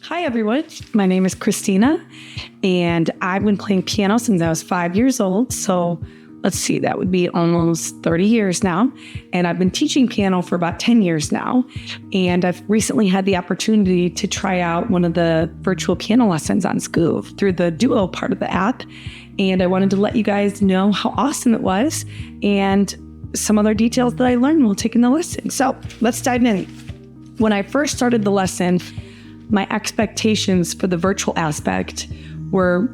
Hi, everyone. My name is Christina, and I've been playing piano since I was 5 years old. So let's see, that would be almost 30 years now. And I've been teaching piano for about 10 years now. And I've recently had the opportunity to try out one of the virtual piano lessons on Skoove through the Duo part of the app. And I wanted to let you guys know how awesome it was and some other details that I learned while taking the lesson. So let's dive in. When I first started the lesson, my expectations for the virtual aspect were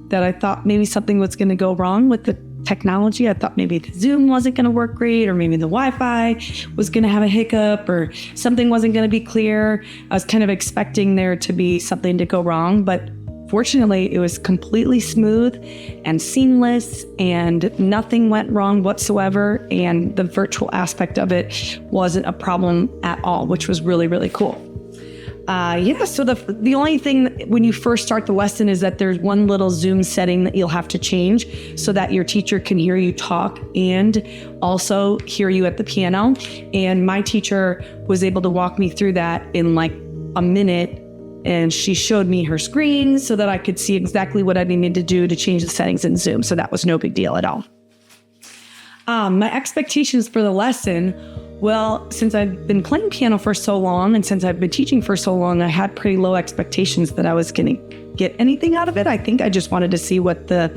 that I thought maybe something was going to go wrong with the technology. I thought maybe the Zoom wasn't going to work great, or maybe the Wi-Fi was going to have a hiccup, or something wasn't going to be clear. I was kind of expecting there to be something to go wrong, but fortunately, it was completely smooth and seamless, and nothing went wrong whatsoever. And the virtual aspect of it wasn't a problem at all, which was really, really cool. So the only thing when you first start the lesson is that there's one little Zoom setting that you'll have to change so that your teacher can hear you talk and also hear you at the piano. And my teacher was able to walk me through that in like a minute. And she showed me her screen so that I could see exactly what I needed to do to change the settings in Zoom. So that was no big deal at all. My expectations for the lesson, well, since I've been playing piano for so long and since I've been teaching for so long, I had pretty low expectations that I was going to get anything out of it. I think I just wanted to see what the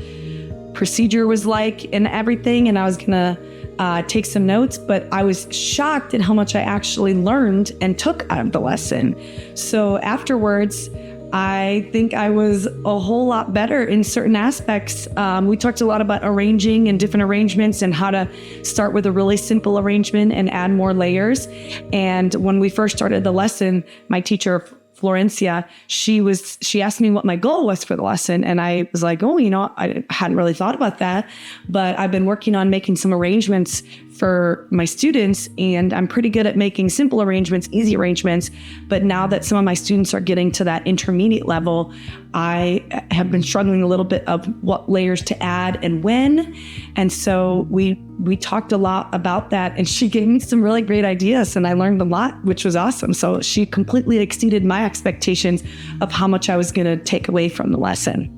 procedure was like and everything, and I was going to take some notes, but I was shocked at how much I actually learned and took out of the lesson. So afterwards, I think I was a whole lot better in certain aspects. We talked a lot about arranging and different arrangements and how to start with a really simple arrangement and add more layers. And when we first started the lesson, my teacher, Florencia, she asked me what my goal was for the lesson. And I was like, I hadn't really thought about that, but I've been working on making some arrangements for my students, and I'm pretty good at making simple arrangements, easy arrangements. But now that some of my students are getting to that intermediate level, I have been struggling a little bit of what layers to add and when. And so we talked a lot about that, and she gave me some really great ideas, and I learned a lot, which was awesome. So she completely exceeded my expectations of how much I was going to take away from the lesson.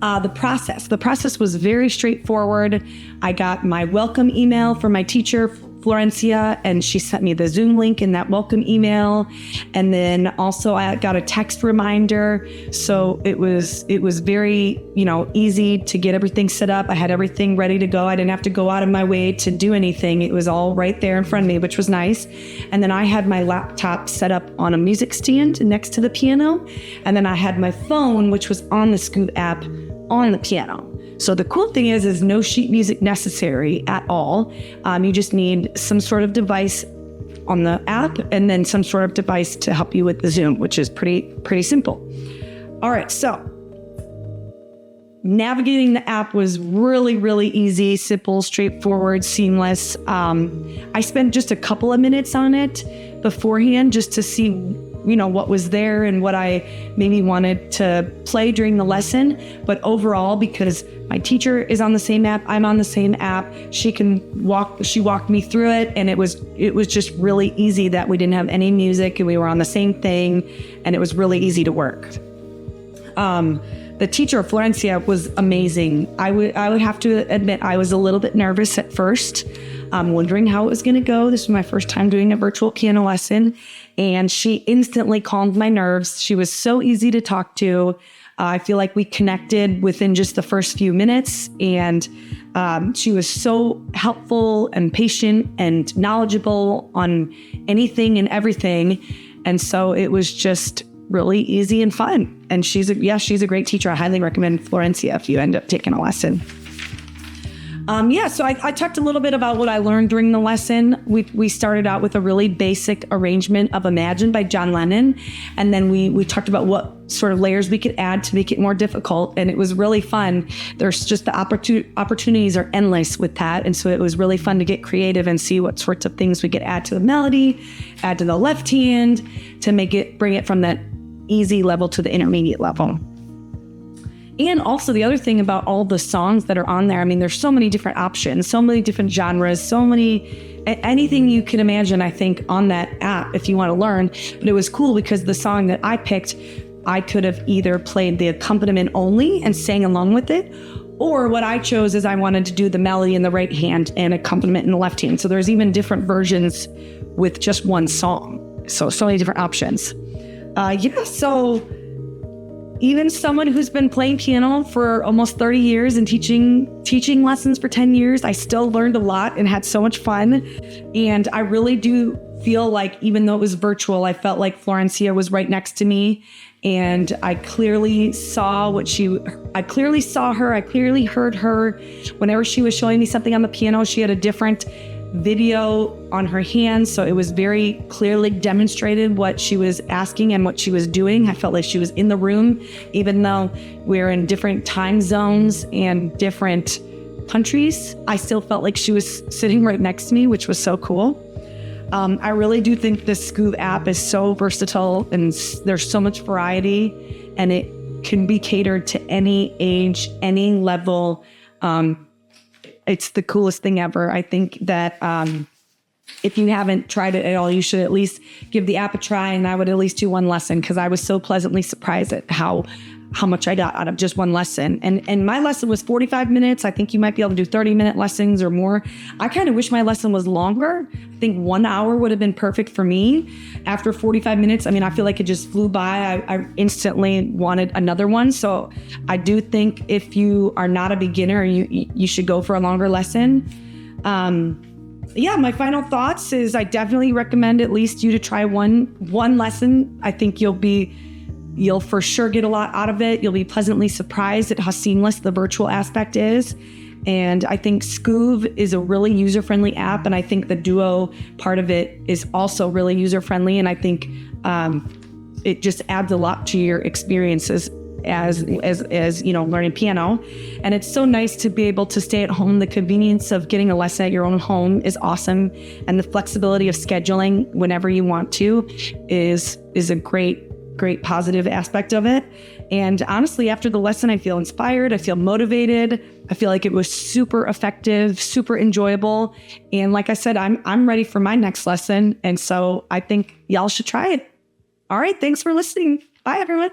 The process was very straightforward. I got my welcome email from my teacher, Florencia, and she sent me the Zoom link in that welcome email. And then also I got a text reminder. So it was very, easy to get everything set up. I had everything ready to go. I didn't have to go out of my way to do anything. It was all right there in front of me, which was nice. And then I had my laptop set up on a music stand next to the piano. And then I had my phone, which was on the Skoove app, on the piano. So the cool thing is no sheet music necessary at all. You just need some sort of device on the app and then some sort of device to help you with the Zoom, which is pretty simple. All right, so navigating the app was really, really easy, simple, straightforward, seamless. I spent just a couple of minutes on it beforehand just to see what was there and what I maybe wanted to play during the lesson. But overall, because my teacher is on the same app, I'm on the same app, she walked me through it, and it was just really easy that we didn't have any music and we were on the same thing, and it was really easy to work. The teacher, Florencia, was amazing. I would have to admit I was a little bit nervous at first, wondering how it was going to go. This was my first time doing a virtual piano lesson, and she instantly calmed my nerves. She was so easy to talk to. I feel like we connected within just the first few minutes, and she was so helpful and patient and knowledgeable on anything and everything. And so it was just really easy and fun. And she's a great teacher. I highly recommend Florencia if you end up taking a lesson. So I talked a little bit about what I learned during the lesson. We started out with a really basic arrangement of Imagine by John Lennon. And then we talked about what sort of layers we could add to make it more difficult. And it was really fun. There's just the opportunities are endless with that. And so it was really fun to get creative and see what sorts of things we could add to the melody, add to the left hand to bring it from that easy level to the intermediate level. And also the other thing about all the songs that are on there, I mean, there's so many different options, so many different genres, anything you can imagine, I think, on that app if you want to learn. But it was cool because the song that I picked, I could have either played the accompaniment only and sang along with it, or what I chose is I wanted to do the melody in the right hand and accompaniment in the left hand. So there's even different versions with just one song. So many different options. So even someone who's been playing piano for almost 30 years and teaching lessons for 10 years, I still learned a lot and had so much fun. And I really do feel like, even though it was virtual, I felt like Florencia was right next to me. And I clearly saw her, I clearly heard her. Whenever she was showing me something on the piano, she had a different video on her hands, so it was very clearly demonstrated what she was asking and what she was doing. I felt like she was in the room, even though we're in different time zones and different countries. I still felt like she was sitting right next to me, which was so cool. I really do think the Skoove app is so versatile, and there's so much variety, and it can be catered to any age, any level. It's the coolest thing ever. I think that if you haven't tried it at all, you should at least give the app a try. And I would at least do one lesson, because I was so pleasantly surprised at how much I got out of just one lesson. And my lesson was 45 minutes. I think you might be able to do 30-minute lessons or more. I kind of wish my lesson was longer. I think 1 hour would have been perfect for me. After 45 minutes, I mean, I feel like it just flew by. I instantly wanted another one. So I do think if you are not a beginner, you should go for a longer lesson. My final thoughts is I definitely recommend at least you to try one lesson. I think you'll for sure get a lot out of it. You'll be pleasantly surprised at how seamless the virtual aspect is. And I think Skoove is a really user-friendly app. And I think the Duo part of it is also really user-friendly. And I think it just adds a lot to your experiences as learning piano. And it's so nice to be able to stay at home. The convenience of getting a lesson at your own home is awesome. And the flexibility of scheduling whenever you want to is a great positive aspect of it. And honestly, after the lesson, I feel inspired. I feel motivated. I feel like it was super effective, super enjoyable. And like I said, I'm ready for my next lesson. And so I think y'all should try it. All right. Thanks for listening. Bye, everyone.